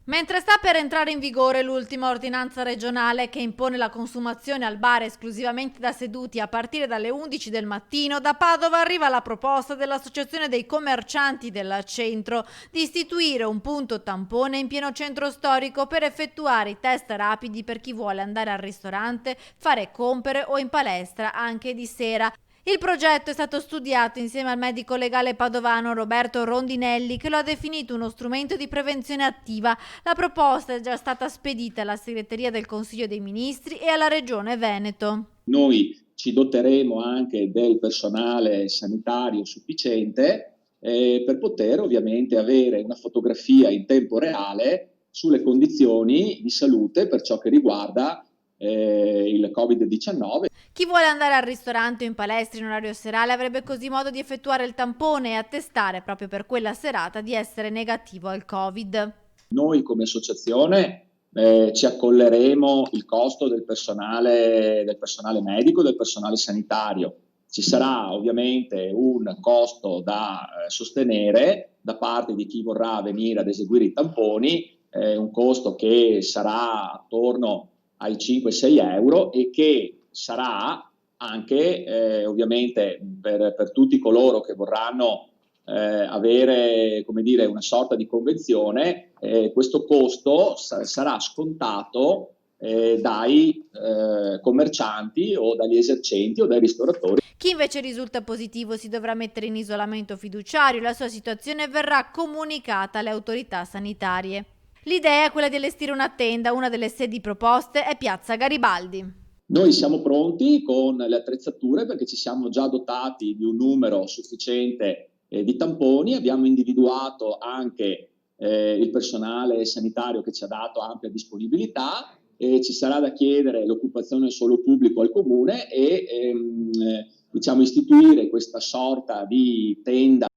Mentre sta per entrare in vigore l'ultima ordinanza regionale che impone la consumazione al bar esclusivamente da seduti a partire dalle 11 del mattino, da Padova arriva la proposta dell'Associazione dei commercianti del centro di istituire un punto tampone in pieno centro storico per effettuare i test rapidi per chi vuole andare al ristorante, fare compere o in palestra anche di sera. Il progetto è stato studiato insieme al medico legale padovano Roberto Rondinelli, che lo ha definito uno strumento di prevenzione attiva. La proposta è già stata spedita alla segreteria del Consiglio dei Ministri e alla Regione Veneto. Noi ci doteremo anche del personale sanitario sufficiente per poter ovviamente avere una fotografia in tempo reale sulle condizioni di salute per ciò che riguarda il Covid-19. Chi vuole andare al ristorante o in palestra in orario serale avrebbe così modo di effettuare il tampone e attestare proprio per quella serata di essere negativo al Covid. Noi come associazione ci accolleremo il costo del personale medico, del personale sanitario. Ci sarà ovviamente un costo da sostenere da parte di chi vorrà venire ad eseguire i tamponi, un costo che sarà attorno ai 5-6 euro e che sarà anche ovviamente per tutti coloro che vorranno avere, come dire, una sorta di convenzione, questo costo sarà scontato dai commercianti o dagli esercenti o dai ristoratori. Chi invece risulta positivo si dovrà mettere in isolamento fiduciario e la sua situazione verrà comunicata alle autorità sanitarie. L'idea è quella di allestire una tenda, una delle sedi proposte è Piazza Garibaldi. Noi siamo pronti con le attrezzature perché ci siamo già dotati di un numero sufficiente di tamponi, abbiamo individuato anche il personale sanitario che ci ha dato ampia disponibilità e ci sarà da chiedere l'occupazione solo pubblico al comune e diciamo istituire questa sorta di tenda